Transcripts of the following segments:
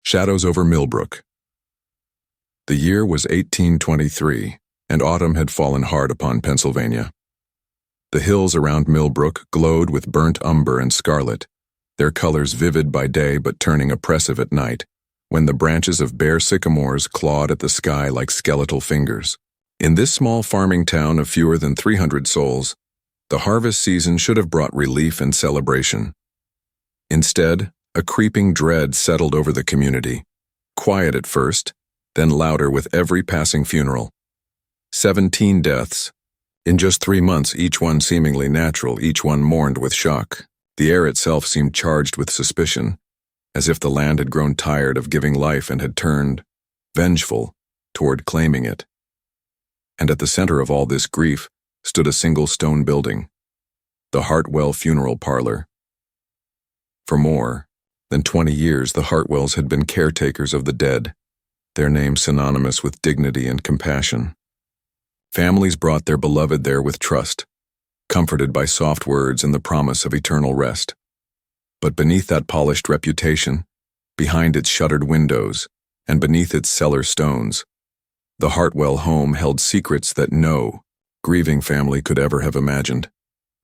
Shadows over Millbrook. The year was 1823, and autumn had fallen hard upon Pennsylvania. The hills around Millbrook glowed with burnt umber and scarlet, their colors vivid by day but turning oppressive at night, when the branches of bare sycamores clawed at the sky like skeletal fingers. In this small farming town of fewer than 300 souls, the harvest season should have brought relief and celebration. Instead, a creeping dread settled over the community, quiet at first, then louder with every passing funeral. 17 deaths. In just 3 months, each one seemingly natural, each one mourned with shock. The air itself seemed charged with suspicion, as if the land had grown tired of giving life and had turned, vengeful, toward claiming it. And at the center of all this grief stood a single stone building, the Hartwell Funeral Parlor. For more than 20 years, the Hartwells had been caretakers of the dead, their name synonymous with dignity and compassion. Families brought their beloved there with trust, comforted by soft words and the promise of eternal rest. But beneath that polished reputation, behind its shuttered windows, and beneath its cellar stones, the Hartwell home held secrets that no grieving family could ever have imagined.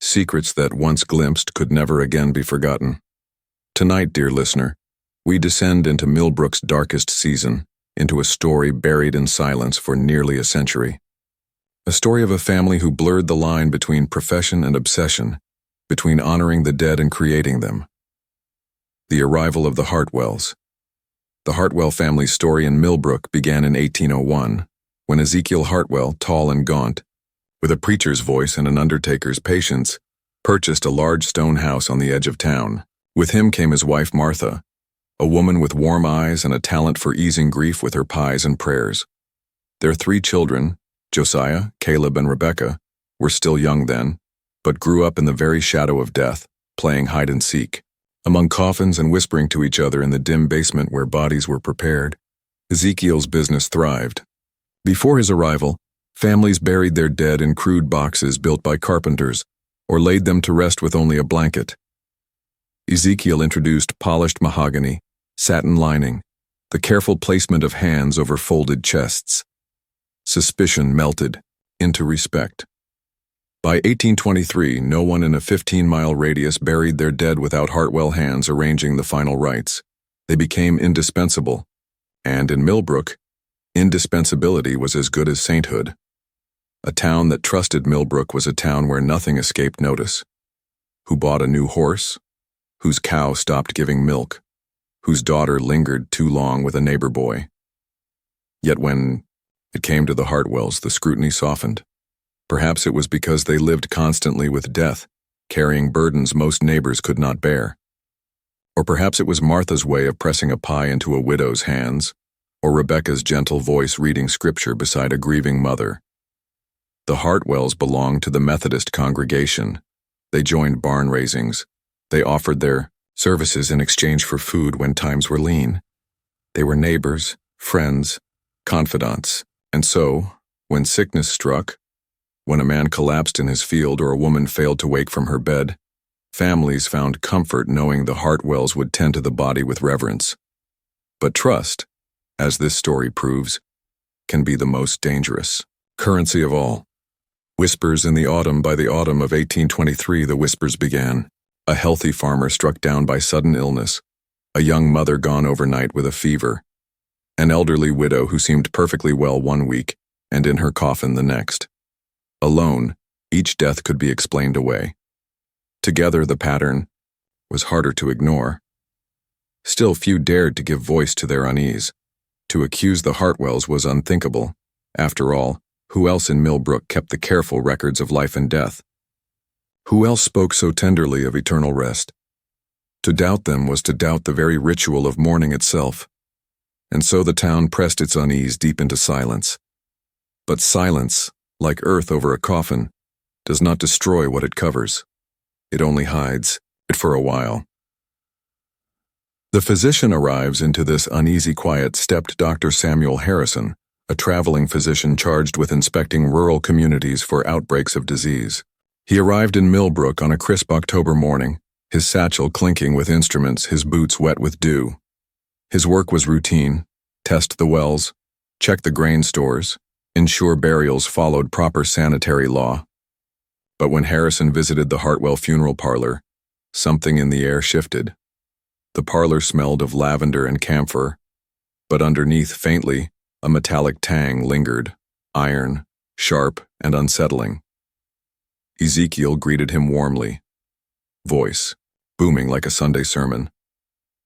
Secrets that, once glimpsed, could never again be forgotten. Tonight, dear listener, we descend into Millbrook's darkest season, into a story buried in silence for nearly a century. A story of a family who blurred the line between profession and obsession, between honoring the dead and creating them. The arrival of the Hartwells. The Hartwell family's story in Millbrook began in 1801, when Ezekiel Hartwell, tall and gaunt, with a preacher's voice and an undertaker's patience, purchased a large stone house on the edge of town. With him came his wife Martha, a woman with warm eyes and a talent for easing grief with her pies and prayers. Their 3 children, Josiah, Caleb, and Rebecca, were still young then, but grew up in the very shadow of death, playing hide-and-seek, among coffins and whispering to each other in the dim basement where bodies were prepared. Ezekiel's business thrived. Before his arrival, families buried their dead in crude boxes built by carpenters, or laid them to rest with only a blanket. Ezekiel introduced polished mahogany, satin lining, the careful placement of hands over folded chests. Suspicion melted into respect. By 1823, no one in a 15-mile radius buried their dead without Hartwell hands arranging the final rites. They became indispensable, and in Millbrook, indispensability was as good as sainthood. A town that trusted Millbrook was a town where nothing escaped notice. Who bought a new horse? Whose cow stopped giving milk? Whose daughter lingered too long with a neighbor boy? Yet when it came to the Hartwells, the scrutiny softened. Perhaps it was because they lived constantly with death, carrying burdens most neighbors could not bear. Or perhaps it was Martha's way of pressing a pie into a widow's hands, or Rebecca's gentle voice reading scripture beside a grieving mother. The Hartwells belonged to the Methodist congregation. They joined barn raisings. They offered their services in exchange for food when times were lean. They were neighbors, friends, confidants, and so, when sickness struck, when a man collapsed in his field or a woman failed to wake from her bed, families found comfort knowing the Hartwells would tend to the body with reverence. But trust, as this story proves, can be the most dangerous currency of all. Whispers in the autumn. By the autumn of 1823, the whispers began. A healthy farmer struck down by sudden illness, a young mother gone overnight with a fever, an elderly widow who seemed perfectly well one week and in her coffin the next. Alone, each death could be explained away. Together, the pattern was harder to ignore. Still, few dared to give voice to their unease. To accuse the Hartwells was unthinkable. After all, who else in Millbrook kept the careful records of life and death? Who else spoke so tenderly of eternal rest? To doubt them was to doubt the very ritual of mourning itself. And so the town pressed its unease deep into silence. But silence, like earth over a coffin, does not destroy what it covers. It only hides it for a while. The physician arrives into this uneasy quiet stepped Dr. Samuel Harrison, a traveling physician charged with inspecting rural communities for outbreaks of disease. He arrived in Millbrook on a crisp October morning, his satchel clinking with instruments, his boots wet with dew. His work was routine: test the wells, check the grain stores, ensure burials followed proper sanitary law. But when Harrison visited the Hartwell funeral parlor, something in the air shifted. The parlor smelled of lavender and camphor, but underneath, faintly, a metallic tang lingered, iron, sharp, and unsettling. Ezekiel greeted him warmly, voice booming like a Sunday sermon.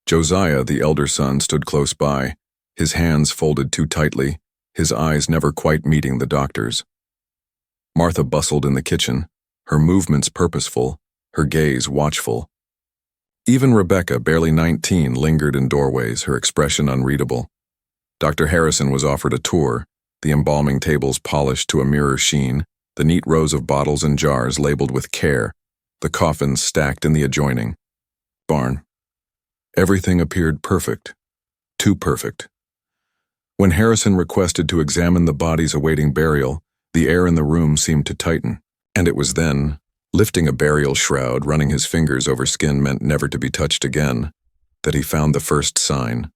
Josiah, the elder son, stood close by, his hands folded too tightly, his eyes never quite meeting the doctor's. Martha bustled in the kitchen, her movements purposeful, her gaze watchful. Even Rebecca, barely 19, lingered in doorways, her expression unreadable. Dr. Harrison was offered a tour, the embalming tables polished to a mirror sheen, the neat rows of bottles and jars labeled with care, the coffins stacked in the adjoining barn. Everything appeared perfect, too perfect. When Harrison requested to examine the bodies awaiting burial, the air in the room seemed to tighten, and it was then, lifting a burial shroud, running his fingers over skin meant never to be touched again, that he found the first sign.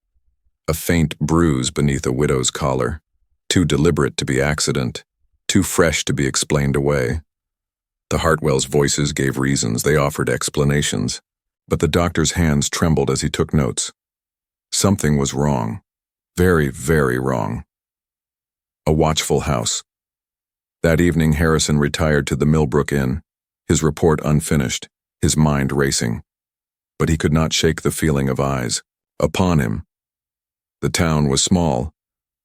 A faint bruise beneath a widow's collar, too deliberate to be accident, too fresh to be explained away. The Hartwells' voices gave reasons, they offered explanations, but the doctor's hands trembled as he took notes. Something was wrong. Very, very wrong. A watchful house. That evening, Harrison retired to the Millbrook Inn, his report unfinished, his mind racing. But he could not shake the feeling of eyes upon him. The town was small.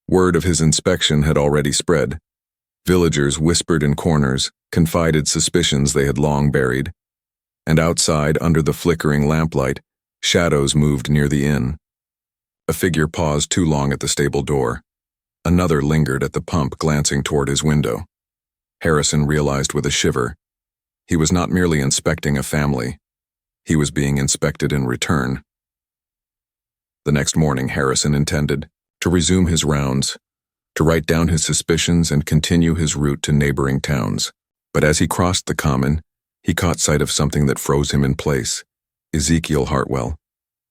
Word of his inspection had already spread. Villagers whispered in corners, confided suspicions they had long buried. And outside, under the flickering lamplight, shadows moved near the inn. A figure paused too long at the stable door. Another lingered at the pump, glancing toward his window. Harrison realized with a shiver. He was not merely inspecting a family. He was being inspected in return. The next morning, Harrison intended to resume his rounds, to write down his suspicions and continue his route to neighboring towns. But as he crossed the common, he caught sight of something that froze him in place. Ezekiel Hartwell,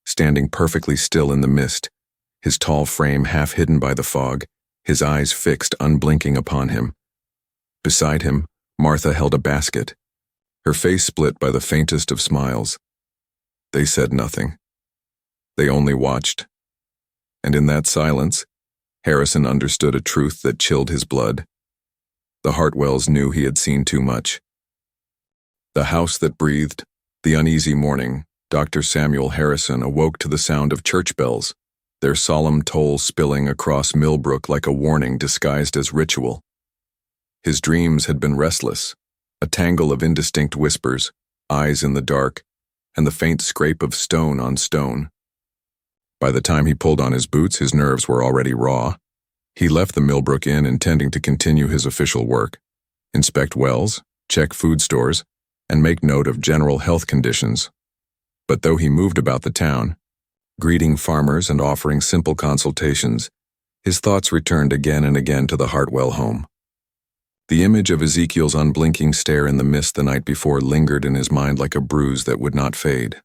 standing perfectly still in the mist, his tall frame half hidden by the fog, his eyes fixed, unblinking upon him. Beside him, Martha held a basket, her face split by the faintest of smiles. They said nothing. They only watched. And in that silence, Harrison understood a truth that chilled his blood. The Hartwells knew he had seen too much. The house that breathed, the uneasy morning, Dr. Samuel Harrison awoke to the sound of church bells, their solemn toll spilling across Millbrook like a warning disguised as ritual. His dreams had been restless, a tangle of indistinct whispers, eyes in the dark, and the faint scrape of stone on stone. By the time he pulled on his boots, his nerves were already raw. He left the Millbrook Inn intending to continue his official work, inspect wells, check food stores, and make note of general health conditions. But though he moved about the town, greeting farmers and offering simple consultations, his thoughts returned again and again to the Hartwell home. The image of Ezekiel's unblinking stare in the mist the night before lingered in his mind like a bruise that would not fade.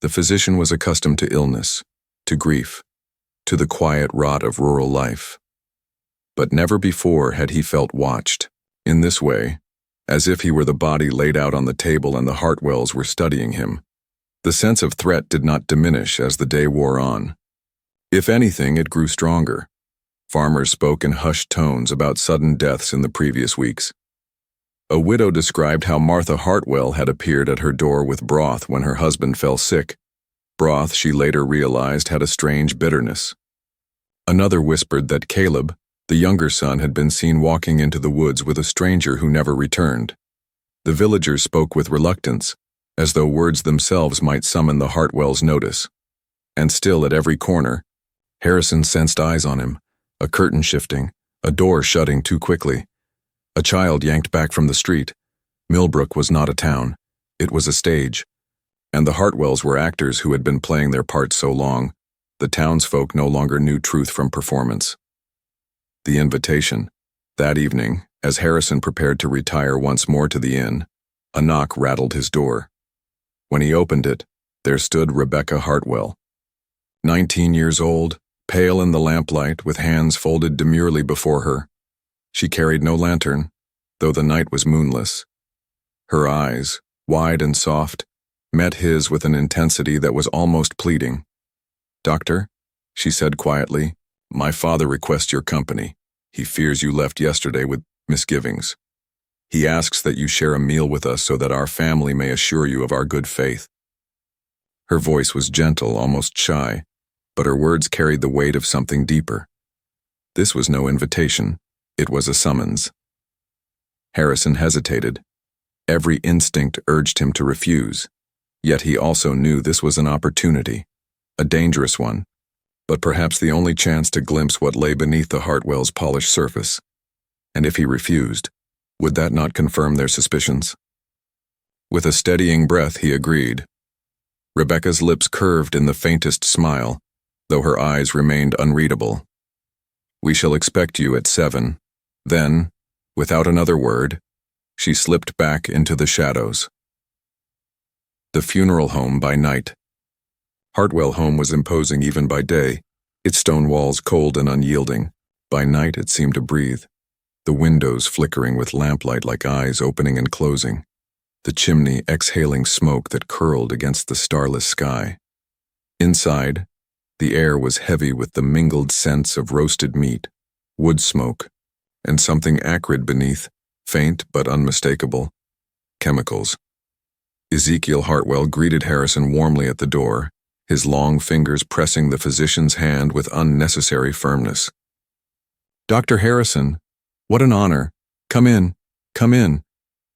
The physician was accustomed to illness, to grief, to the quiet rot of rural life. But never before had he felt watched, in this way, as if he were the body laid out on the table and the Hartwells were studying him. The sense of threat did not diminish as the day wore on. If anything, it grew stronger. Farmers spoke in hushed tones about sudden deaths in the previous weeks. A widow described how Martha Hartwell had appeared at her door with broth when her husband fell sick. Broth, she later realized, had a strange bitterness. Another whispered that Caleb, the younger son, had been seen walking into the woods with a stranger who never returned. The villagers spoke with reluctance, as though words themselves might summon the Hartwells' notice. And still, at every corner, Harrison sensed eyes on him, a curtain shifting, a door shutting too quickly. A child yanked back from the street. Millbrook was not a town. It was a stage. And the Hartwells were actors who had been playing their parts so long, the townsfolk no longer knew truth from performance. The invitation. That evening, as Harrison prepared to retire once more to the inn, a knock rattled his door. When he opened it, there stood Rebecca Hartwell. 19 years old, pale in the lamplight, with hands folded demurely before her. She carried no lantern, though the night was moonless. Her eyes, wide and soft, met his with an intensity that was almost pleading. "Doctor," she said quietly, "my father requests your company. He fears you left yesterday with misgivings. He asks that you share a meal with us so that our family may assure you of our good faith." Her voice was gentle, almost shy, but her words carried the weight of something deeper. This was no invitation, it was a summons. Harrison hesitated. Every instinct urged him to refuse, yet he also knew this was an opportunity, a dangerous one, but perhaps the only chance to glimpse what lay beneath the Hartwells' polished surface. And if he refused, would that not confirm their suspicions? With a steadying breath, he agreed. Rebecca's lips curved in the faintest smile, though her eyes remained unreadable. "We shall expect you at 7. Then, without another word, she slipped back into the shadows. The funeral home by night. Hartwell home was imposing even by day, its stone walls cold and unyielding. By night it seemed to breathe, the windows flickering with lamplight like eyes opening and closing, the chimney exhaling smoke that curled against the starless sky. Inside, the air was heavy with the mingled scents of roasted meat, wood smoke, and something acrid beneath, faint but unmistakable, chemicals. Ezekiel Hartwell greeted Harrison warmly at the door, his long fingers pressing the physician's hand with unnecessary firmness. "Dr. Harrison, what an honor. Come in, come in.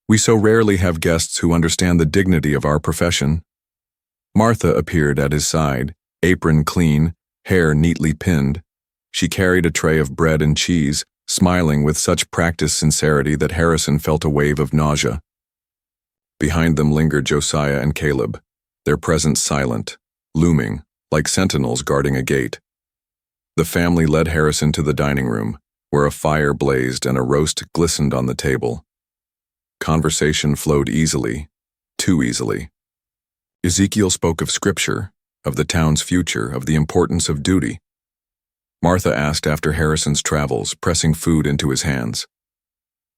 We so rarely have guests who understand the dignity of our profession." Martha appeared at his side, apron clean, hair neatly pinned. She carried a tray of bread and cheese, smiling with such practiced sincerity that Harrison felt a wave of nausea. Behind them lingered Josiah and Caleb, their presence silent, looming, like sentinels guarding a gate. The family led Harrison to the dining room, where a fire blazed and a roast glistened on the table. Conversation flowed easily, too easily. Ezekiel spoke of scripture, of the town's future, of the importance of duty. Martha asked after Harrison's travels, pressing food into his hands.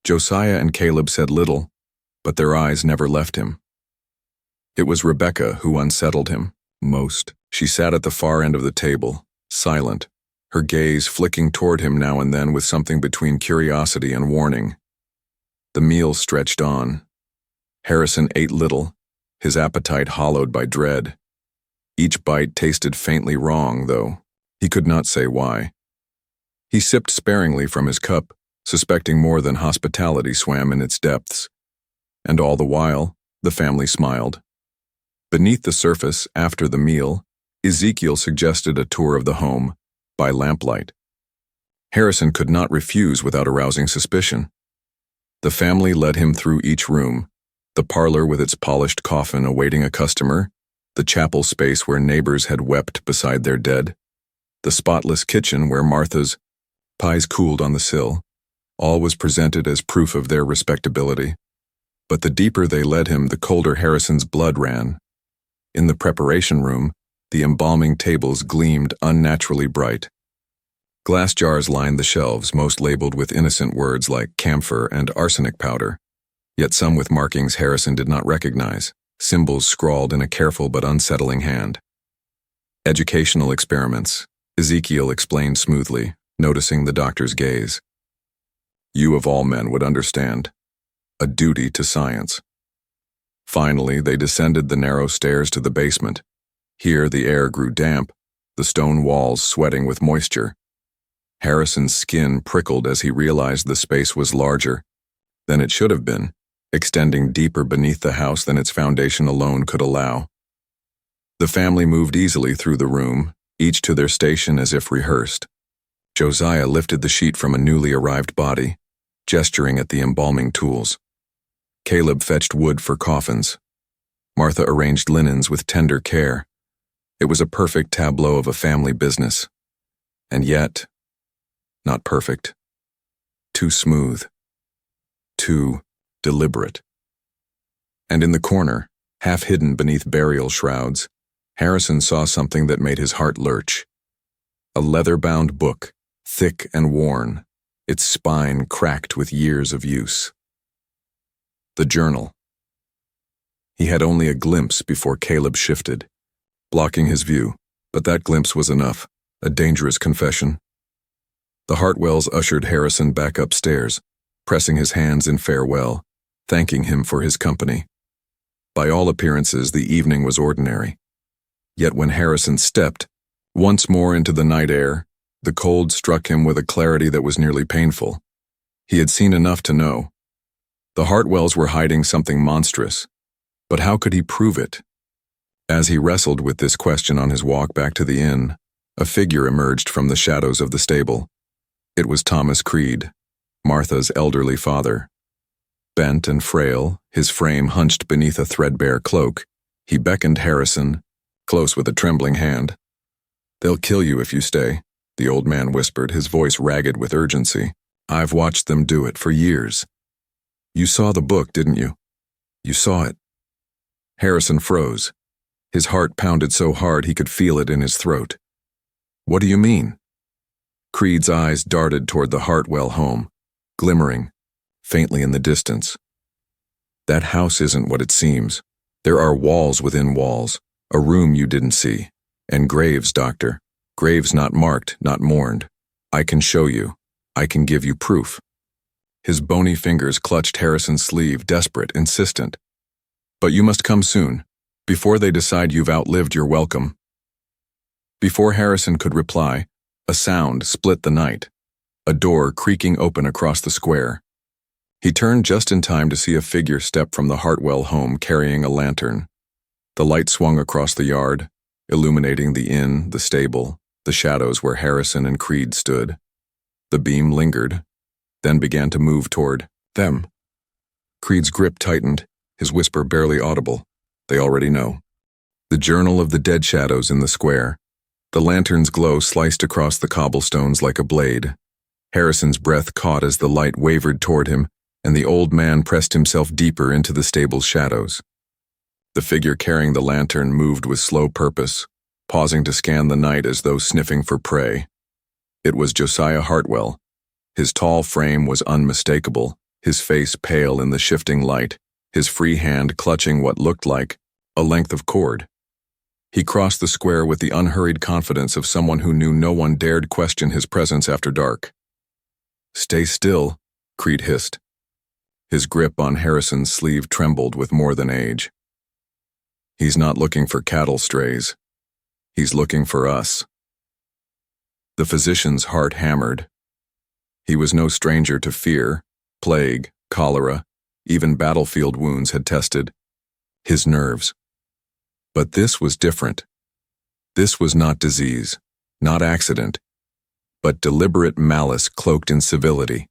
Josiah and Caleb said little, but their eyes never left him. It was Rebecca who unsettled him most. She sat at the far end of the table, silent, her gaze flicking toward him now and then with something between curiosity and warning. The meal stretched on. Harrison ate little, his appetite hollowed by dread. Each bite tasted faintly wrong, though. He could not say why. He sipped sparingly from his cup, suspecting more than hospitality swam in its depths. And all the while, the family smiled. Beneath the surface, after the meal, Ezekiel suggested a tour of the home, by lamplight. Harrison could not refuse without arousing suspicion. The family led him through each room, the parlor with its polished coffin awaiting a customer, the chapel space where neighbors had wept beside their dead, the spotless kitchen where Martha's pies cooled on the sill. All was presented as proof of their respectability. But the deeper they led him, the colder Harrison's blood ran. In the preparation room, the embalming tables gleamed unnaturally bright. Glass jars lined the shelves, most labeled with innocent words like camphor and arsenic powder, yet some with markings Harrison did not recognize, symbols scrawled in a careful but unsettling hand. "Educational experiments," Ezekiel explained smoothly, noticing the doctor's gaze. "You of all men would understand. A duty to science." Finally, they descended the narrow stairs to the basement. Here the air grew damp, the stone walls sweating with moisture. Harrison's skin prickled as he realized the space was larger than it should have been, extending deeper beneath the house than its foundation alone could allow. The family moved easily through the room, each to their station as if rehearsed. Josiah lifted the sheet from a newly arrived body, gesturing at the embalming tools. Caleb fetched wood for coffins. Martha arranged linens with tender care. It was a perfect tableau of a family business. And yet, not perfect. Too smooth. Too deliberate. And in the corner, half hidden beneath burial shrouds, Harrison saw something that made his heart lurch. A leather-bound book, thick and worn, its spine cracked with years of use. The journal. He had only a glimpse before Caleb shifted, blocking his view, but that glimpse was enough, a dangerous confession. The Hartwells ushered Harrison back upstairs, pressing his hands in farewell, thanking him for his company. By all appearances, the evening was ordinary. Yet when Harrison stepped, once more into the night air, the cold struck him with a clarity that was nearly painful. He had seen enough to know. The Hartwells were hiding something monstrous, but how could he prove it? As he wrestled with this question on his walk back to the inn, a figure emerged from the shadows of the stable. It was Thomas Creed, Martha's elderly father. Bent and frail, his frame hunched beneath a threadbare cloak, he beckoned Harrison, close with a trembling hand. "They'll kill you if you stay," the old man whispered, his voice ragged with urgency. "I've watched them do it for years. You saw the book, didn't you? You saw it." Harrison froze. His heart pounded so hard he could feel it in his throat. "What do you mean?" Creed's eyes darted toward the Hartwell home, glimmering, faintly in the distance. "That house isn't what it seems. There are walls within walls, a room you didn't see, and graves, Doctor. Graves not marked, not mourned. I can show you. I can give you proof." His bony fingers clutched Harrison's sleeve, desperate, insistent. "But you must come soon, before they decide you've outlived your welcome." Before Harrison could reply, a sound split the night, a door creaking open across the square. He turned just in time to see a figure step from the Hartwell home carrying a lantern. The light swung across the yard, illuminating the inn, the stable, the shadows where Harrison and Creed stood. The beam lingered, then began to move toward them. Creed's grip tightened, his whisper barely audible. "They already know." The journal of the dead shadows in the square. The lantern's glow sliced across the cobblestones like a blade. Harrison's breath caught as the light wavered toward him, and the old man pressed himself deeper into the stable's shadows. The figure carrying the lantern moved with slow purpose, pausing to scan the night as though sniffing for prey. It was Josiah Hartwell. His tall frame was unmistakable, his face pale in the shifting light, his free hand clutching what looked like a length of cord. He crossed the square with the unhurried confidence of someone who knew no one dared question his presence after dark. "Stay still," Creed hissed. His grip on Harrison's sleeve trembled with more than age. "He's not looking for cattle strays. He's looking for us." The physician's heart hammered. He was no stranger to fear, plague, cholera, even battlefield wounds had tested his nerves. But this was different. This was not disease, not accident, but deliberate malice cloaked in civility.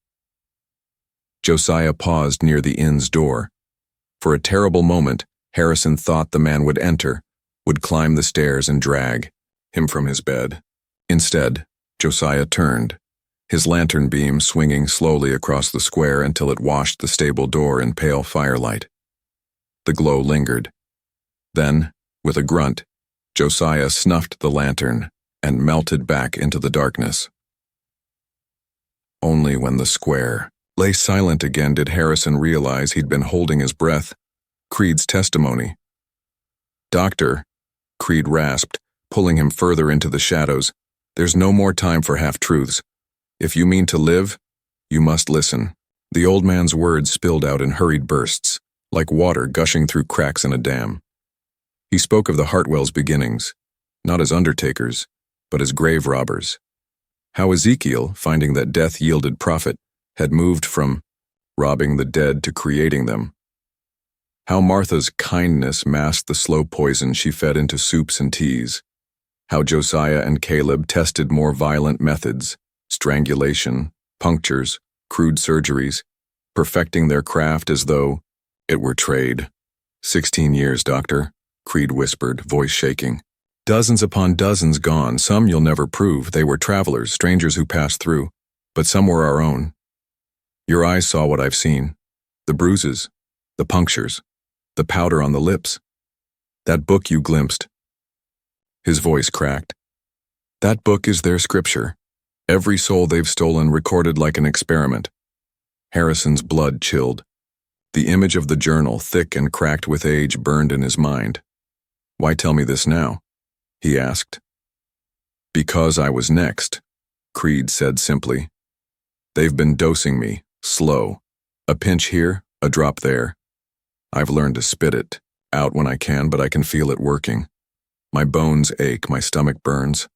Josiah paused near the inn's door. For a terrible moment, Harrison thought the man would enter, would climb the stairs and drag him from his bed. Instead, Josiah turned, his lantern beam swinging slowly across the square until it washed the stable door in pale firelight. The glow lingered. Then, with a grunt, Josiah snuffed the lantern and melted back into the darkness. Only when the square lay silent again did Harrison realize he'd been holding his breath. Creed's testimony. "Doctor," Creed rasped, pulling him further into the shadows, "there's no more time for half-truths. If you mean to live, you must listen." The old man's words spilled out in hurried bursts, like water gushing through cracks in a dam. He spoke of the Hartwells' beginnings, not as undertakers, but as grave robbers. How Ezekiel, finding that death yielded profit, had moved from robbing the dead to creating them. How Martha's kindness masked the slow poison she fed into soups and teas. How Josiah and Caleb tested more violent methods, strangulation, punctures, crude surgeries, perfecting their craft as though it were trade. 16 years, Doctor, Creed whispered, voice shaking. Dozens upon dozens gone, some you'll never prove. They were travelers, strangers who passed through, but some were our own. Your eyes saw what I've seen. The bruises, the punctures, the powder on the lips. That book you glimpsed. His voice cracked. That book is their scripture. Every soul they've stolen recorded like an experiment. Harrison's blood chilled. The image of the journal, thick and cracked with age, burned in his mind. Why tell me this now? He asked. Because I was next, Creed said simply. They've been dosing me, slow. A pinch here, a drop there. I've learned to spit it out when I can, but I can feel it working. My bones ache, my stomach burns.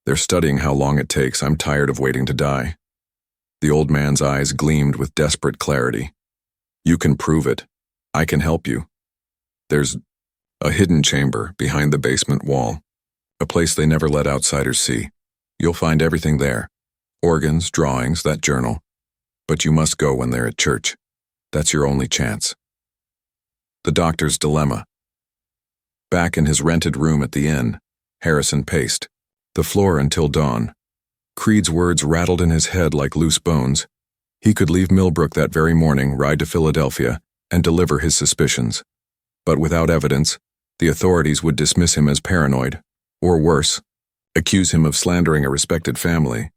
They're studying how long it takes. I'm tired of waiting to die. The old man's eyes gleamed with desperate clarity. You can prove it. I can help you. There's a hidden chamber behind the basement wall, a place they never let outsiders see. You'll find everything there. Organs, drawings, that journal. But you must go when they're at church. That's your only chance. The doctor's dilemma. Back in his rented room at the inn, Harrison paced the floor until dawn. Creed's words rattled in his head like loose bones. He could leave Millbrook that very morning, ride to Philadelphia, and deliver his suspicions. But without evidence, the authorities would dismiss him as paranoid, or worse, accuse him of slandering a respected family.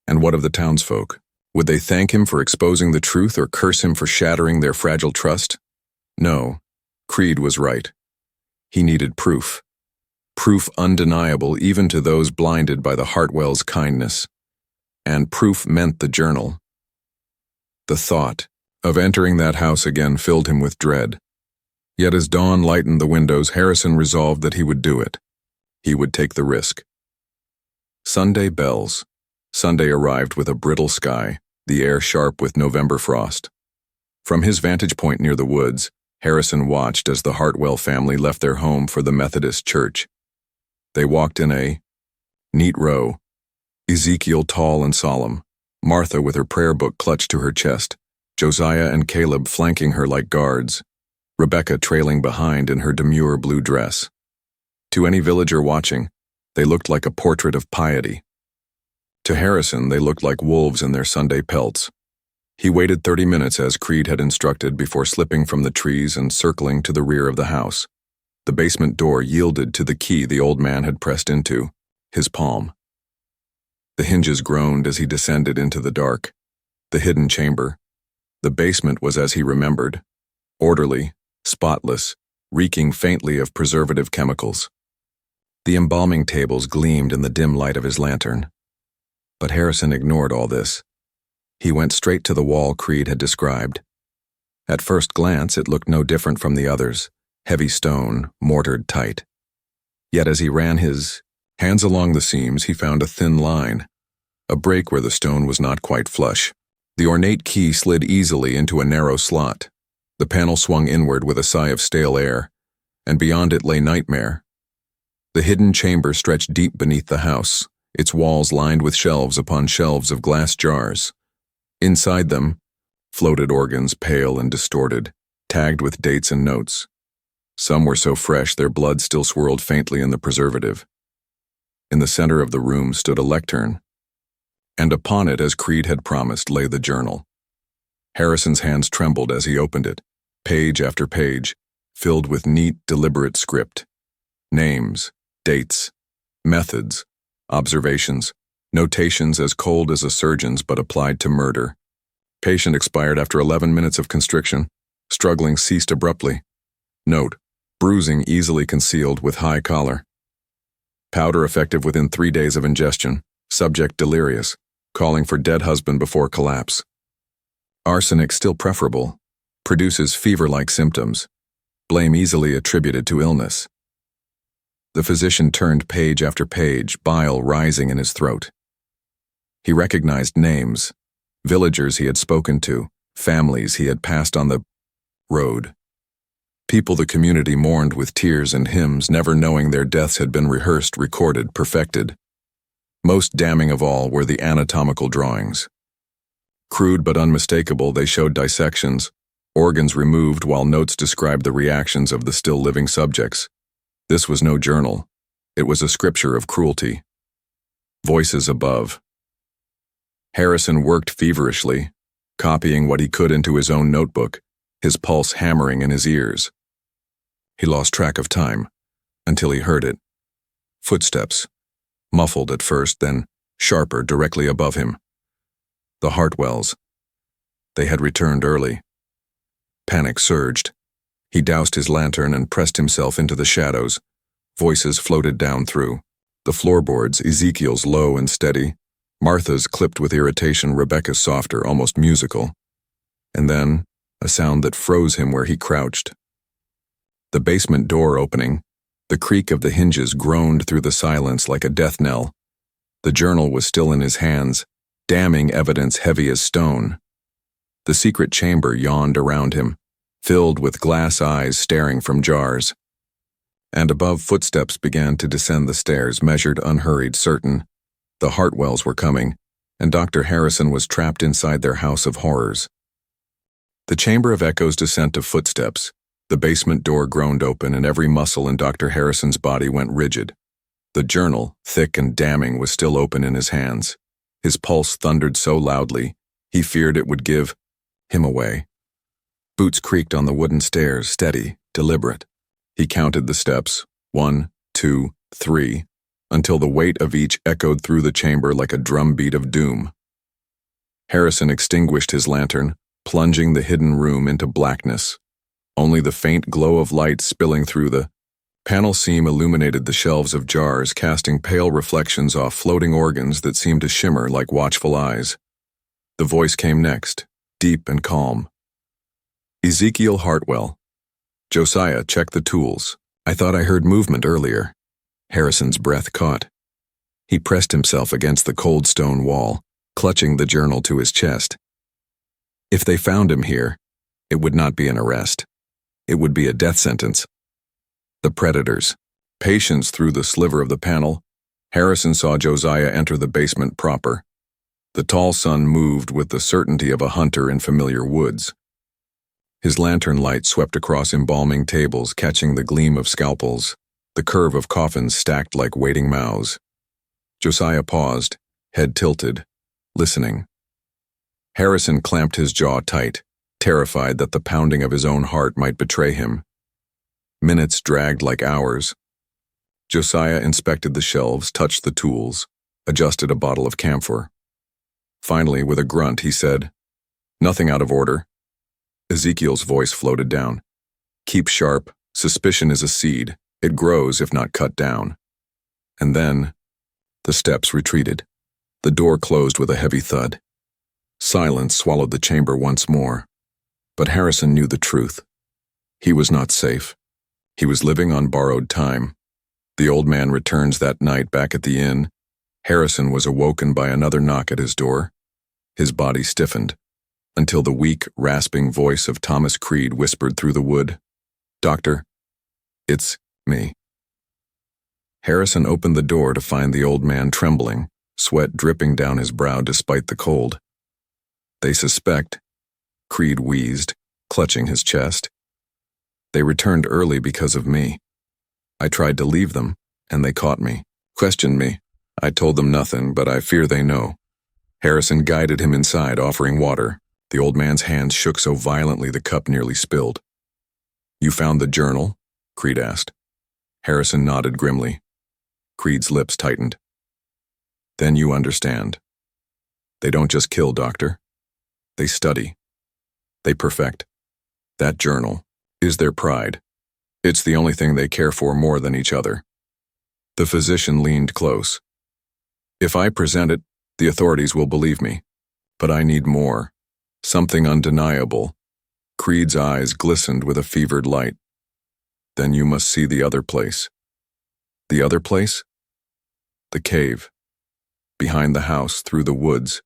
And what of the townsfolk? Would they thank him for exposing the truth or curse him for shattering their fragile trust? No, Creed was right. He needed proof. Proof undeniable even to those blinded by the Hartwells' kindness. And proof meant the journal. The thought of entering that house again filled him with dread. Yet as dawn lightened the windows, Harrison resolved that he would do it. He would take the risk. Sunday bells. Sunday arrived with a brittle sky, the air sharp with November frost. From his vantage point near the woods, Harrison watched as the Hartwell family left their home for the Methodist church. They walked in a neat row, Ezekiel tall and solemn, Martha with her prayer book clutched to her chest, Josiah and Caleb flanking her like guards, Rebecca trailing behind in her demure blue dress. To any villager watching, they looked like a portrait of piety. To Harrison, they looked like wolves in their Sunday pelts. He waited 30 minutes as Creed had instructed before slipping from the trees and circling to the rear of the house. The basement door yielded to the key the old man had pressed into, his palm. The hinges groaned as he descended into the dark. The hidden chamber. The basement was as he remembered, orderly, spotless, reeking faintly of preservative chemicals. The embalming tables gleamed in the dim light of his lantern. But Harrison ignored all this. He went straight to the wall Creed had described. At first glance, it looked no different from the others, heavy stone, mortared tight. Yet as he ran his hands along the seams, he found a thin line, a break where the stone was not quite flush. The ornate key slid easily into a narrow slot. The panel swung inward with a sigh of stale air, and beyond it lay nightmare. The hidden chamber stretched deep beneath the house, its walls lined with shelves upon shelves of glass jars. Inside them floated organs, pale and distorted, tagged with dates and notes. Some were so fresh their blood still swirled faintly in the preservative. In the center of the room stood a lectern, and upon it, as Creed had promised, lay the journal. Harrison's hands trembled as he opened it, page after page, filled with neat, deliberate script. Names, dates, methods, observations, notations as cold as a surgeon's but applied to murder. Patient expired after 11 minutes of constriction. Struggling ceased abruptly. Note, bruising easily concealed with high collar. Powder effective within 3 days of ingestion. Subject delirious, calling for dead husband before collapse. Arsenic still preferable. Produces fever-like symptoms. Blame easily attributed to illness. The physician turned page after page, bile rising in his throat. He recognized names, villagers he had spoken to, families he had passed on the road. People the community mourned with tears and hymns, never knowing their deaths had been rehearsed, recorded, perfected. Most damning of all were the anatomical drawings. Crude but unmistakable, they showed dissections, organs removed while notes described the reactions of the still living subjects. This was no journal. It was a scripture of cruelty. Voices above. Harrison worked feverishly, copying what he could into his own notebook, his pulse hammering in his ears. He lost track of time, until he heard it. Footsteps, muffled at first, then sharper directly above him. The Hartwells. They had returned early. Panic surged. He doused his lantern and pressed himself into the shadows. Voices floated down through. The floorboards, Ezekiel's low and steady, Martha's clipped with irritation, Rebecca's softer, almost musical. And then, a sound that froze him where he crouched. The basement door opening, the creak of the hinges groaned through the silence like a death knell. The journal was still in his hands, damning evidence heavy as stone. The secret chamber yawned around him, filled with glass eyes staring from jars. And above, footsteps began to descend the stairs, measured, unhurried, certain. The Hartwells were coming, and Dr. Harrison was trapped inside their house of horrors. The chamber of echoes, descent of footsteps. The basement door groaned open, and every muscle in Dr. Harrison's body went rigid. The journal, thick and damning, was still open in his hands. His pulse thundered so loudly, he feared it would give him away. Boots creaked on the wooden stairs, steady, deliberate. He counted the steps, 1, 2, 3, until the weight of each echoed through the chamber like a drumbeat of doom. Harrison extinguished his lantern, plunging the hidden room into blackness. Only the faint glow of light spilling through the panel seam illuminated the shelves of jars, casting pale reflections off floating organs that seemed to shimmer like watchful eyes. The voice came next, deep and calm. Ezekiel Hartwell. Josiah, check the tools. I thought I heard movement earlier. Harrison's breath caught. He pressed himself against the cold stone wall, clutching the journal to his chest. If they found him here, it would not be an arrest. It would be a death sentence. The predators. Patience through the sliver of the panel, Harrison saw Josiah enter the basement proper. The tall son moved with the certainty of a hunter in familiar woods. His lantern light swept across embalming tables, catching the gleam of scalpels, the curve of coffins stacked like waiting mouths. Josiah paused, head tilted, listening. Harrison clamped his jaw tight, terrified that the pounding of his own heart might betray him. Minutes dragged like hours. Josiah inspected the shelves, touched the tools, adjusted a bottle of camphor. Finally, with a grunt, he said, "Nothing out of order." Ezekiel's voice floated down. "Keep sharp. Suspicion is a seed. It grows if not cut down." And then, the steps retreated. The door closed with a heavy thud. Silence swallowed the chamber once more. But Harrison knew the truth. He was not safe. He was living on borrowed time. The old man returns that night back at the inn. Harrison was awoken by another knock at his door. His body stiffened, until the weak, rasping voice of Thomas Creed whispered through the wood, "Doctor, it's me." Harrison opened the door to find the old man trembling, sweat dripping down his brow despite the cold. "They suspect," Creed wheezed, clutching his chest. "They returned early because of me. I tried to leave them, and they caught me, questioned me. I told them nothing, but I fear they know." Harrison guided him inside, offering water. The old man's hands shook so violently the cup nearly spilled. "You found the journal?" Creed asked. Harrison nodded grimly. Creed's lips tightened. "Then you understand. They don't just kill, Doctor. They study. They perfect. That journal is their pride. It's the only thing they care for more than each other." The physician leaned close. "If I present it, the authorities will believe me. But I need more. Something undeniable." Creed's eyes glistened with a fevered light. "Then you must see the other place." "The other place?" "The cave. Behind the house, through the woods.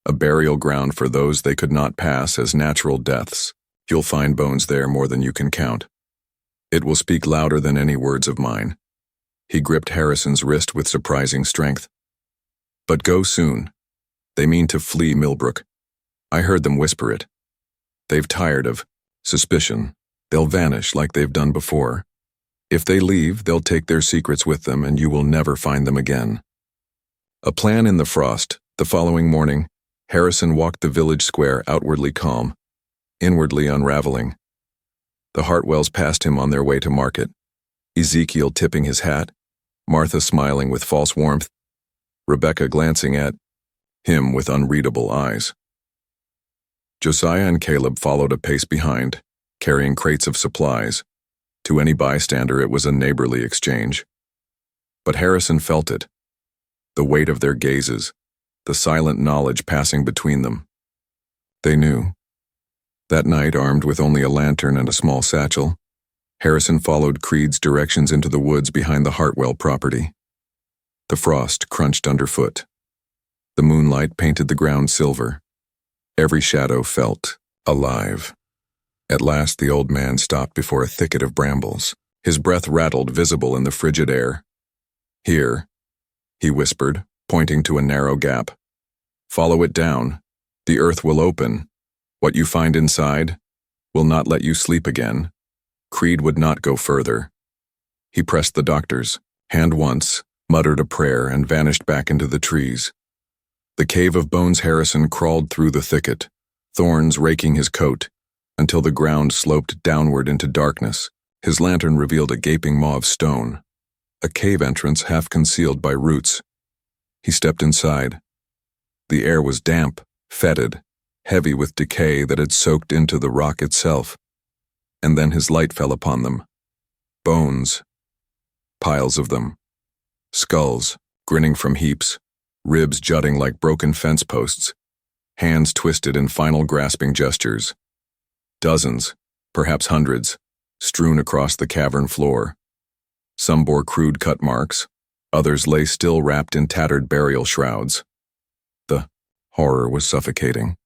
A burial ground for those they could not pass as natural deaths. You'll find bones there more than you can count. It will speak louder than any words of mine." He gripped Harrison's wrist with surprising strength. "But go soon. They mean to flee Millbrook. I heard them whisper it. They've tired of suspicion. They'll vanish like they've done before. If they leave, they'll take their secrets with them and you will never find them again." A plan in the frost. The following morning, Harrison walked the village square, outwardly calm, inwardly unraveling. The Hartwells passed him on their way to market. Ezekiel tipping his hat, Martha smiling with false warmth, Rebecca glancing at him with unreadable eyes. Josiah and Caleb followed a pace behind, carrying crates of supplies. To any bystander, it was a neighborly exchange. But Harrison felt it, the weight of their gazes, the silent knowledge passing between them. They knew. That night, armed with only a lantern and a small satchel, Harrison followed Creed's directions into the woods behind the Hartwell property. The frost crunched underfoot. The moonlight painted the ground silver. Every shadow felt alive. At last, the old man stopped before a thicket of brambles. His breath rattled, visible in the frigid air. "Here," he whispered, pointing to a narrow gap. "Follow it down. The earth will open. What you find inside will not let you sleep again." Creed would not go further. He pressed the doctor's hand once, muttered a prayer, and vanished back into the trees. The cave of bones. Harrison crawled through the thicket, thorns raking his coat, until the ground sloped downward into darkness. His lantern revealed a gaping maw of stone, a cave entrance half concealed by roots. He stepped inside. The air was damp, fetid, heavy with decay that had soaked into the rock itself. And then his light fell upon them. Bones. Piles of them. Skulls, grinning from heaps, ribs jutting like broken fence posts, hands twisted in final grasping gestures. Dozens, perhaps hundreds, strewn across the cavern floor. Some bore crude cut marks, others lay still wrapped in tattered burial shrouds. The horror was suffocating.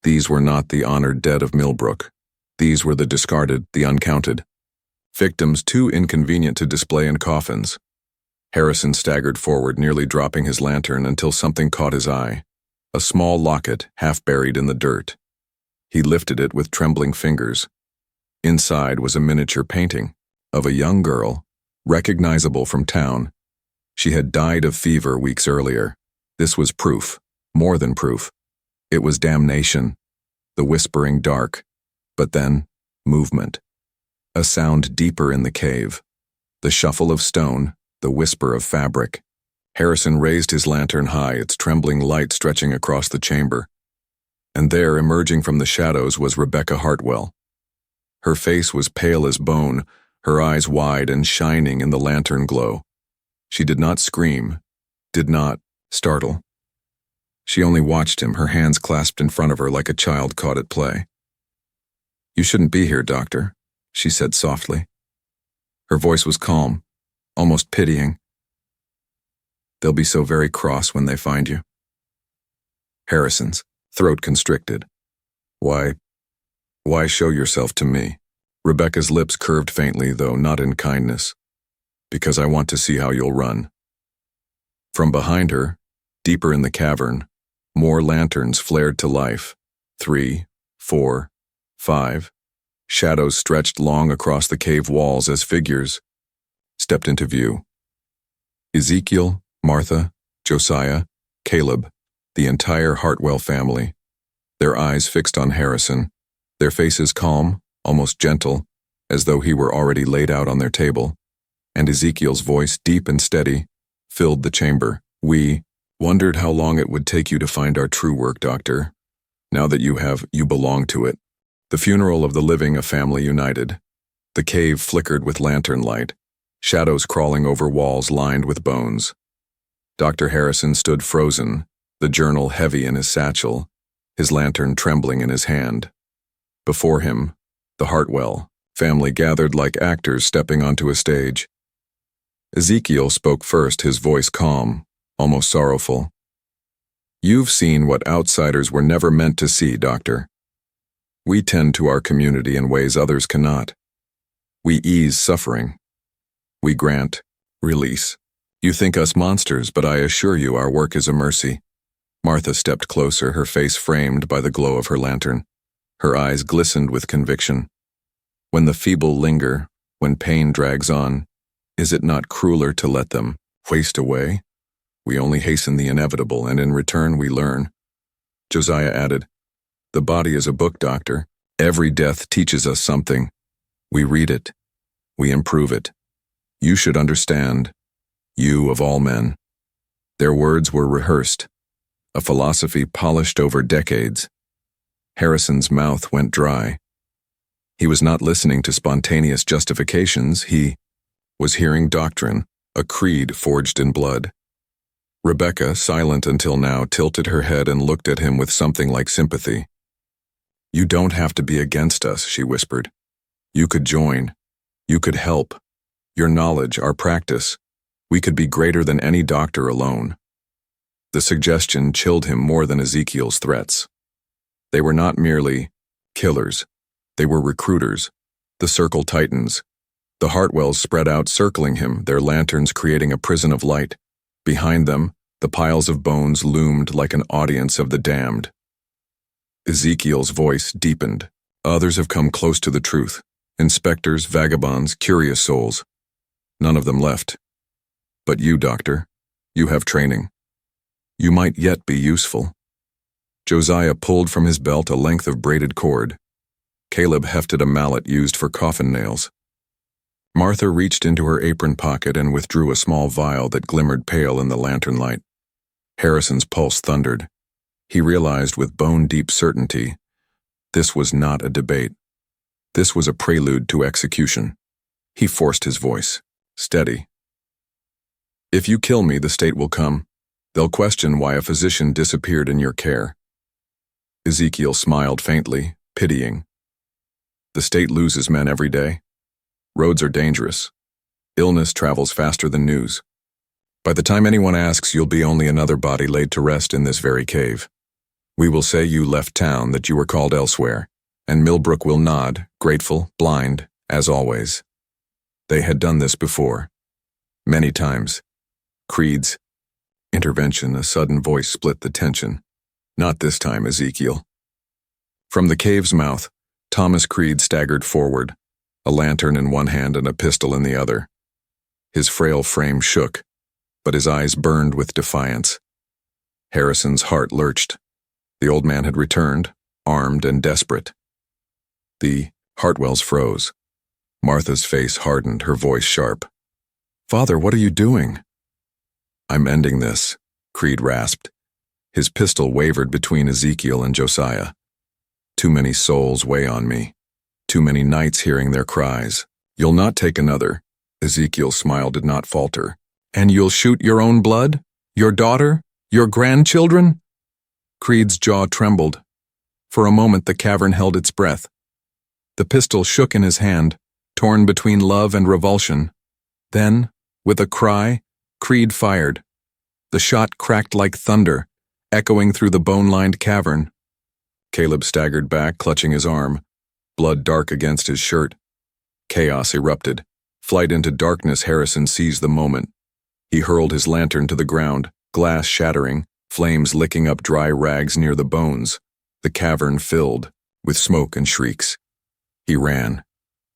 These were not the honored dead of Millbrook. These were the discarded, the uncounted. Victims too inconvenient to display in coffins. Harrison staggered forward, nearly dropping his lantern, until something caught his eye. A small locket, half buried in the dirt. He lifted it with trembling fingers. Inside was a miniature painting of a young girl, recognizable from town. She had died of fever weeks earlier. This was proof, more than proof. It was damnation, the whispering dark. But then, movement. A sound deeper in the cave. The shuffle of stone, the whisper of fabric. Harrison raised his lantern high, its trembling light stretching across the chamber. And there, emerging from the shadows, was Rebecca Hartwell. Her face was pale as bone, her eyes wide and shining in the lantern glow. She did not scream, did not startle. She only watched him, her hands clasped in front of her like a child caught at play. "You shouldn't be here, Doctor," she said softly. Her voice was calm, almost pitying. "They'll be so very cross when they find you." Harrison's throat constricted. Why show yourself to me?" Rebecca's lips curved faintly, though not in kindness. "Because I want to see how you'll run." From behind her, deeper in the cavern, more lanterns flared to life. 3, 4, 5. Shadows stretched long across the cave walls as figures stepped into view. Ezekiel, Martha, Josiah, Caleb, the entire Hartwell family, their eyes fixed on Harrison, their faces calm, almost gentle, as though he were already laid out on their table, and Ezekiel's voice, deep and steady, filled the chamber. "We wondered how long it would take you to find our true work, Doctor. Now that you belong to it." The funeral of the living, a family united. The cave flickered with lantern light, shadows crawling over walls lined with bones. Dr. Harrison stood frozen, the journal heavy in his satchel, his lantern trembling in his hand. Before him, the Hartwell family gathered like actors stepping onto a stage. Ezekiel spoke first, his voice calm, almost sorrowful. "You've seen what outsiders were never meant to see, Doctor. We tend to our community in ways others cannot. We ease suffering. We grant release. You think us monsters, but I assure you our work is a mercy." Martha stepped closer, her face framed by the glow of her lantern. Her eyes glistened with conviction. "When the feeble linger, when pain drags on, is it not crueler to let them waste away? We only hasten the inevitable, and in return we learn." Josiah added, "The body is a book, Doctor. Every death teaches us something. We read it. We improve it. You should understand. You of all men. Their words were rehearsed, a philosophy polished over decades. Harrison's mouth went dry. He was not listening to spontaneous justifications, he was hearing doctrine, a creed forged in blood. Rebecca, silent until now, tilted her head and looked at him with something like sympathy. You don't have to be against us, she whispered. You could join. You could help. Your knowledge, our practice. We could be greater than any doctor alone. The suggestion chilled him more than Ezekiel's threats. They were not merely killers. They were recruiters, the circle titans. The Hartwells spread out circling him, their lanterns creating a prison of light. Behind them, the piles of bones loomed like an audience of the damned. Ezekiel's voice deepened. Others have come close to the truth. Inspectors, vagabonds, curious souls. None of them left. But you, Doctor, you have training. You might yet be useful. Josiah pulled from his belt a length of braided cord. Caleb hefted a mallet used for coffin nails. Martha reached into her apron pocket and withdrew a small vial that glimmered pale in the lantern light. Harrison's pulse thundered. He realized with bone-deep certainty, this was not a debate. This was a prelude to execution. He forced his voice. Steady. If you kill me, the state will come. They'll question why a physician disappeared in your care. Ezekiel smiled faintly, pitying. The state loses men every day. Roads are dangerous. Illness travels faster than news. By the time anyone asks, you'll be only another body laid to rest in this very cave. We will say you left town, that you were called elsewhere, and Millbrook will nod, grateful, blind, as always. They had done this before. Many times. Creeds. Intervention, a sudden voice split the tension. Not this time, Ezekiel. From the cave's mouth, Thomas Creed staggered forward, a lantern in one hand and a pistol in the other. His frail frame shook, but his eyes burned with defiance. Harrison's heart lurched. The old man had returned, armed and desperate. The Hartwells froze. Martha's face hardened, her voice sharp. Father, what are you doing? I'm ending this, Creed rasped. His pistol wavered between Ezekiel and Josiah. Too many souls weigh on me. Too many nights hearing their cries. You'll not take another. Ezekiel's smile did not falter. And you'll shoot your own blood? Your daughter? Your grandchildren? Creed's jaw trembled. For a moment the cavern held its breath. The pistol shook in his hand, torn between love and revulsion. Then, with a cry, Creed fired. The shot cracked like thunder, echoing through the bone-lined cavern. Caleb staggered back, clutching his arm, blood dark against his shirt. Chaos erupted. Flight into darkness, Harrison seized the moment. He hurled his lantern to the ground, glass shattering, flames licking up dry rags near the bones. The cavern filled with smoke and shrieks. He ran,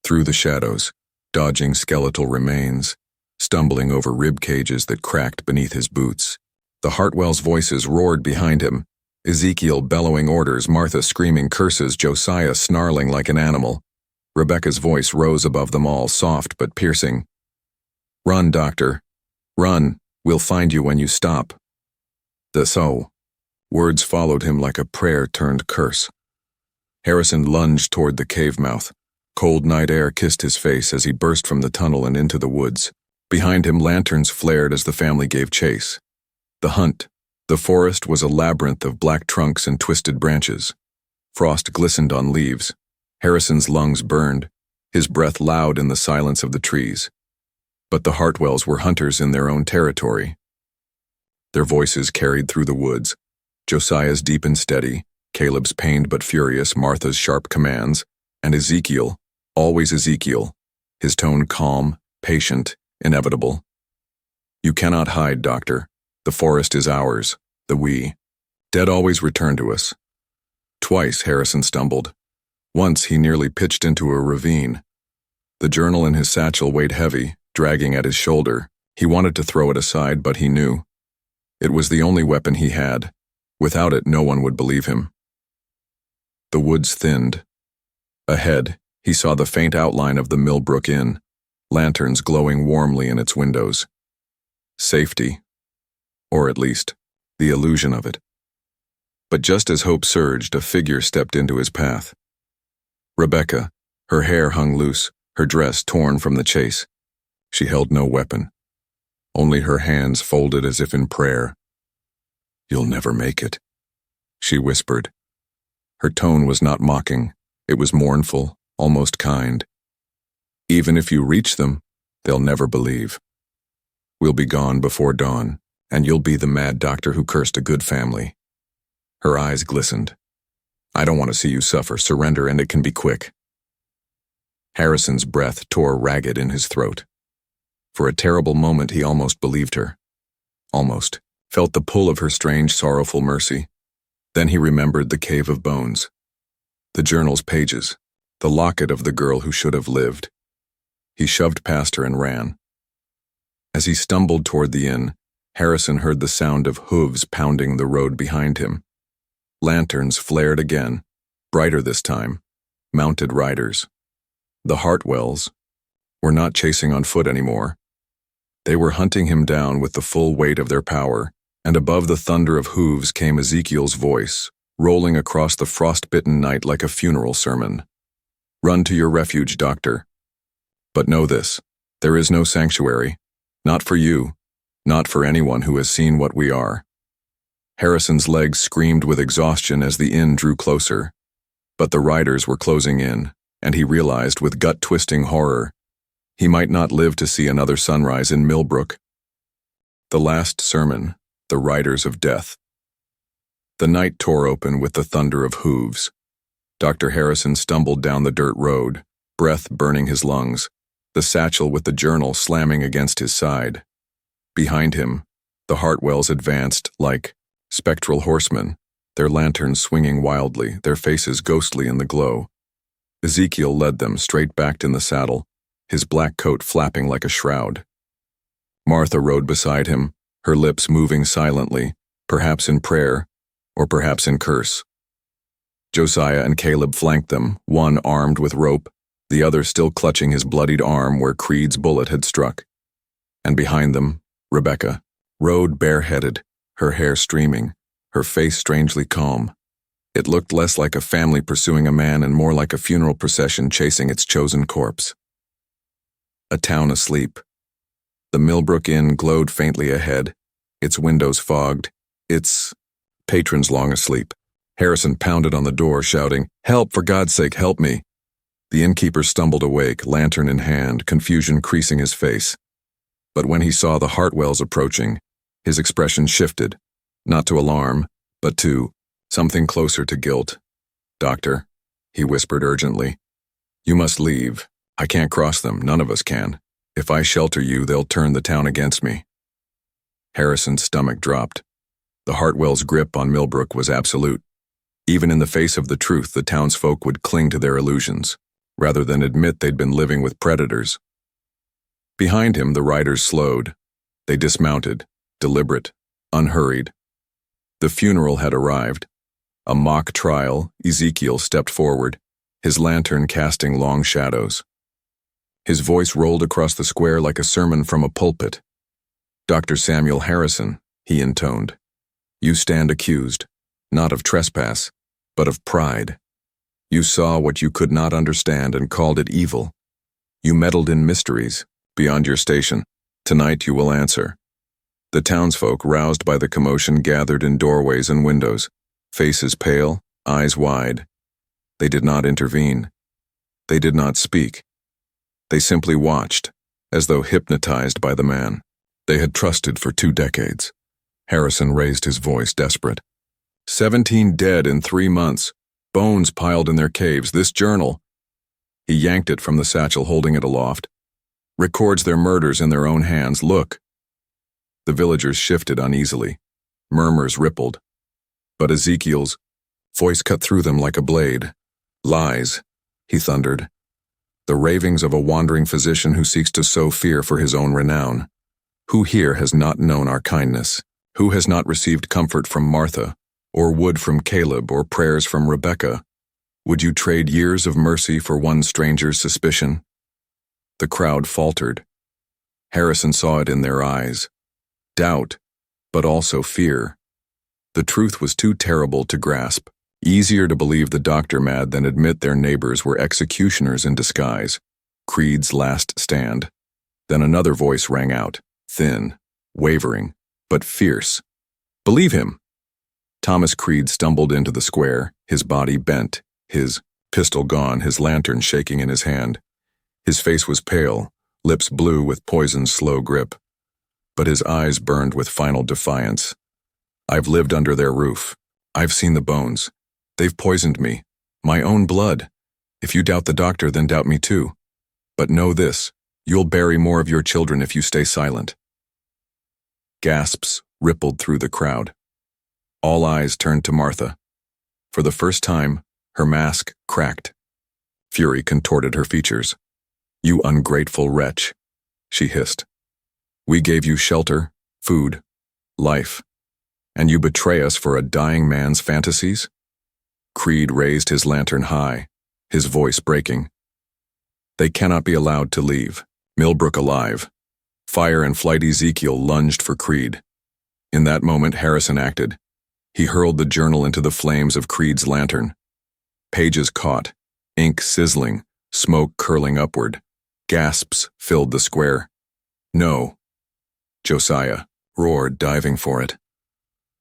through the shadows, dodging skeletal remains, stumbling over rib cages that cracked beneath his boots. The Hartwells' voices roared behind him, Ezekiel bellowing orders, Martha screaming curses, Josiah snarling like an animal. Rebecca's voice rose above them all, soft but piercing. Run, Doctor. Run. We'll find you when you stop. Words followed him like a prayer turned curse. Harrison lunged toward the cave mouth. Cold night air kissed his face as he burst from the tunnel and into the woods. Behind him, lanterns flared as the family gave chase. The hunt. The forest was a labyrinth of black trunks and twisted branches. Frost glistened on leaves. Harrison's lungs burned, his breath loud in the silence of the trees. But the Hartwells were hunters in their own territory. Their voices carried through the woods, Josiah's deep and steady, Caleb's pained but furious, Martha's sharp commands, and Ezekiel, always Ezekiel, his tone calm, patient, inevitable. You cannot hide, Doctor. The forest is ours, the we. Dead always return to us. Twice Harrison stumbled. Once he nearly pitched into a ravine. The journal in his satchel weighed heavy, dragging at his shoulder. He wanted to throw it aside, but he knew. It was the only weapon he had. Without it, no one would believe him. The woods thinned. Ahead, he saw the faint outline of the Millbrook Inn, lanterns glowing warmly in its windows. safety, or at least, the illusion of it. But just as hope surged, a figure stepped into his path. Rebecca, her hair hung loose, her dress torn from the chase. She held no weapon, only her hands folded as if in prayer. "You'll never make it," she whispered. Her tone was not mocking, it was mournful, almost kind. "Even if you reach them, they'll never believe. We'll be gone before dawn, and you'll be the mad doctor who cursed a good family." Her eyes glistened. "I don't want to see you suffer. Surrender, and it can be quick." Harrison's breath tore ragged in his throat. For a terrible moment he almost believed her. Almost. Felt the pull of her strange, sorrowful mercy. Then he remembered the cave of bones. The journal's pages. The locket of the girl who should have lived. He shoved past her and ran. As he stumbled toward the inn, Harrison heard the sound of hooves pounding the road behind him. Lanterns flared again, brighter this time, mounted riders. The Hartwells were not chasing on foot anymore. They were hunting him down with the full weight of their power, and above the thunder of hooves came Ezekiel's voice, rolling across the frost-bitten night like a funeral sermon. "Run to your refuge, doctor. But know this, there is no sanctuary, not for you, not for anyone who has seen what we are." Harrison's legs screamed with exhaustion as the inn drew closer, but the riders were closing in, and he realized with gut-twisting horror he might not live to see another sunrise in Millbrook. The last sermon, the riders of death. The night tore open with the thunder of hooves. Dr. Harrison stumbled down the dirt road, breath burning his lungs, the satchel with the journal slamming against his side. Behind him, the Hartwells advanced like spectral horsemen, their lanterns swinging wildly, their faces ghostly in the glow. Ezekiel led them, straight-backed in the saddle, his black coat flapping like a shroud. Martha rode beside him, her lips moving silently, perhaps in prayer, or perhaps in curse. Josiah and Caleb flanked them, one armed with rope, the other still clutching his bloodied arm where Creed's bullet had struck. And behind them, Rebecca, rode bareheaded, her hair streaming, her face strangely calm. It looked less like a family pursuing a man and more like a funeral procession chasing its chosen corpse. A town asleep. The Millbrook Inn glowed faintly ahead, its windows fogged, its patrons long asleep. Harrison pounded on the door, shouting, "Help, for God's sake, help me!" The innkeeper stumbled awake, lantern in hand, confusion creasing his face. But when he saw the Hartwells approaching, his expression shifted, not to alarm, but to something closer to guilt. "Doctor," he whispered urgently, "you must leave. I can't cross them, none of us can. If I shelter you, they'll turn the town against me." Harrison's stomach dropped. The Hartwells' grip on Millbrook was absolute. Even in the face of the truth, the townsfolk would cling to their illusions, rather than admit they'd been living with predators. Behind him, the riders slowed. They dismounted, deliberate, unhurried. The funeral had arrived. A mock trial, Ezekiel stepped forward, his lantern casting long shadows. His voice rolled across the square like a sermon from a pulpit. "Dr. Samuel Harrison," he intoned, "you stand accused, not of trespass, but of pride. You saw what you could not understand and called it evil. You meddled in mysteries, beyond your station. Tonight you will answer." The townsfolk, roused by the commotion, gathered in doorways and windows, faces pale, eyes wide. They did not intervene. They did not speak. They simply watched, as though hypnotized by the man they had trusted for 2 decades. Harrison raised his voice, desperate. 17 dead in 3 months, bones piled in their caves. This journal, he yanked it from the satchel, holding it aloft, records their murders in their own hands. Look. The villagers shifted uneasily. Murmurs rippled. But Ezekiel's voice cut through them like a blade. "Lies," he thundered. "The ravings of a wandering physician who seeks to sow fear for his own renown. Who here has not known our kindness? Who has not received comfort from Martha, or wood from Caleb, or prayers from Rebecca? Would you trade years of mercy for one stranger's suspicion?" The crowd faltered. Harrison saw it in their eyes. doubt, but also fear. The truth was too terrible to grasp. Easier to believe the doctor mad than admit their neighbors were executioners in disguise. Creed's last stand. Then another voice rang out, thin, wavering, but fierce. Believe him! Thomas Creed stumbled into the square, his body bent, his pistol gone, his lantern shaking in his hand. His face was pale, lips blue with poison's slow grip. But his eyes burned with final defiance. I've lived under their roof. I've seen the bones. They've poisoned me. My own blood. If you doubt the doctor, then doubt me too. But know this, you'll bury more of your children if you stay silent. Gasps rippled through the crowd. All eyes turned to Martha. For the first time, her mask cracked. Fury contorted her features. You ungrateful wretch, she hissed. We gave you shelter, food, life, and you betray us for a dying man's fantasies? Creed raised his lantern high, his voice breaking. They cannot be allowed to leave. Millbrook alive. Fire and flight Ezekiel lunged for Creed. In that moment, Harrison acted. He hurled the journal into the flames of Creed's lantern. Pages caught, ink sizzling, smoke curling upward. Gasps filled the square. No, Josiah roared, diving for it.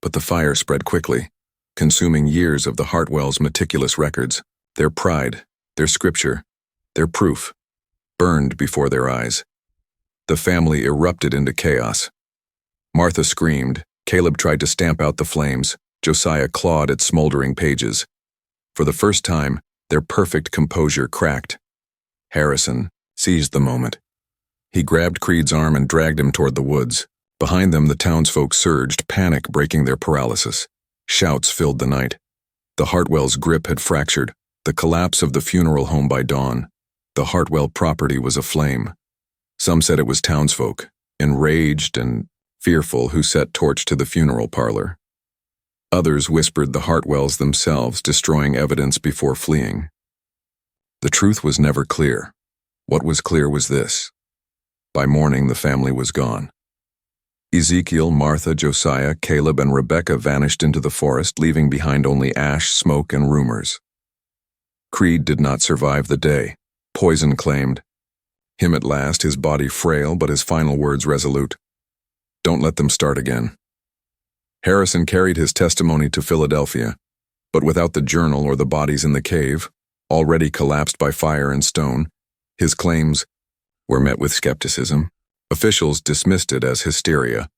But the fire spread quickly, consuming years of the Hartwells' meticulous records, their pride, their scripture, their proof, burned before their eyes. The family erupted into chaos. Martha screamed, Caleb tried to stamp out the flames, Josiah clawed at smoldering pages. For the first time, their perfect composure cracked. Harrison seized the moment. He grabbed Creed's arm and dragged him toward the woods. Behind them, the townsfolk surged, panic breaking their paralysis. Shouts filled the night. The Hartwells' grip had fractured, the collapse of the funeral home by dawn. The Hartwell property was aflame. Some said it was townsfolk, enraged and fearful, who set torch to the funeral parlor. Others whispered the Hartwells themselves, destroying evidence before fleeing. The truth was never clear. What was clear was this. By morning, the family was gone. Ezekiel, Martha, Josiah, Caleb, and Rebecca vanished into the forest, leaving behind only ash, smoke, and rumors. Creed did not survive the day. Poison claimed. Him at last, his body frail, but his final words resolute. Don't let them start again. Harrison carried his testimony to Philadelphia, but without the journal or the bodies in the cave, already collapsed by fire and stone, his claims were met with skepticism. Officials dismissed it as hysteria.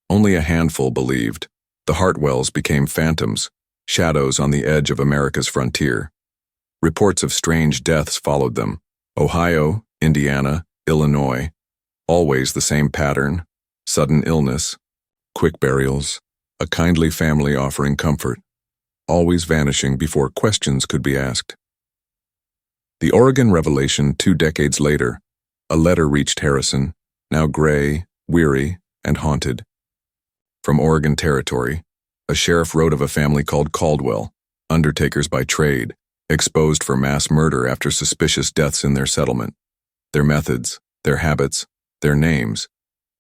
Only a handful believed. The Hartwells became phantoms, shadows on the edge of America's frontier. Reports of strange deaths followed them. Ohio, Indiana, Illinois, always the same pattern: sudden illness, quick burials, a kindly family offering comfort, always vanishing before questions could be asked. The Oregon revelation 2 decades later, a letter reached Harrison, now gray, weary, and haunted. From Oregon Territory, a sheriff wrote of a family called Caldwell, undertakers by trade, exposed for mass murder after suspicious deaths in their settlement. Their methods, their habits, their names,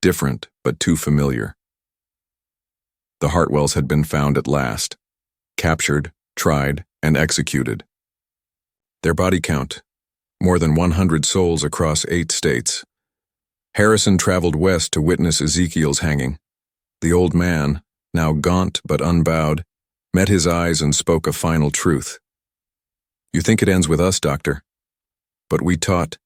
different but too familiar. The Hartwells had been found at last, captured, tried, and executed. Their body count, more than 100 souls across 8 states. Harrison traveled west to witness Ezekiel's hanging. The old man, now gaunt but unbowed, met his eyes and spoke a final truth. You think it ends with us, Doctor. But we taught.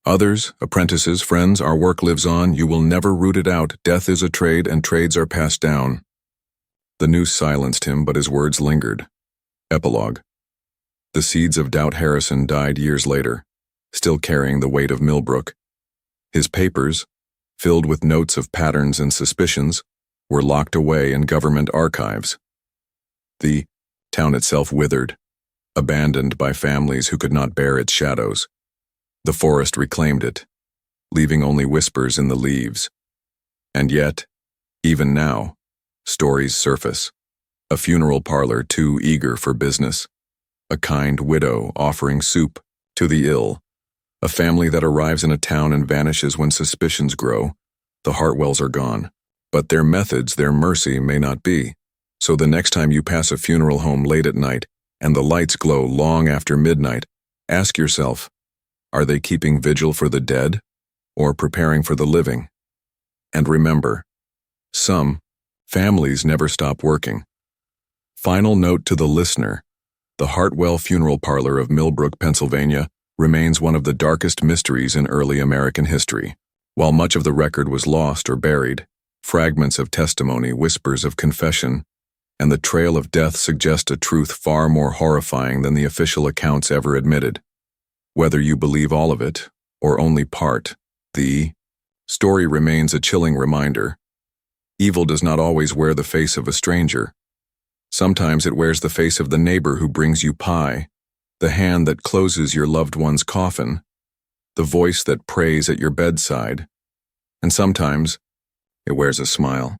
Others, apprentices, friends, our work lives on. You will never root it out. Death is a trade, and trades are passed down. The news silenced him, but his words lingered. Epilogue. The seeds of doubt. Harrison died years later, still carrying the weight of Millbrook. His papers, filled with notes of patterns and suspicions, were locked away in government archives. The town itself withered, abandoned by families who could not bear its shadows. The forest reclaimed it, leaving only whispers in the leaves. And yet, even now, stories surface. A funeral parlor too eager for business. A kind widow offering soup to the ill. A family that arrives in a town and vanishes when suspicions grow. The Hartwells are gone. But their methods, their mercy, may not be. So the next time you pass a funeral home late at night and the lights glow long after midnight, ask yourself, are they keeping vigil for the dead or preparing for the living? And remember, some families never stop working. Final note to the listener: the Hartwell Funeral Parlor of Millbrook, Pennsylvania, remains one of the darkest mysteries in early American history. While much of the record was lost or buried, fragments of testimony, whispers of confession, and the trail of death suggest a truth far more horrifying than the official accounts ever admitted. Whether you believe all of it, or only part, the story remains a chilling reminder. Evil does not always wear the face of a stranger. Sometimes it wears the face of the neighbor who brings you pie, the hand that closes your loved one's coffin, the voice that prays at your bedside, and sometimes it wears a smile.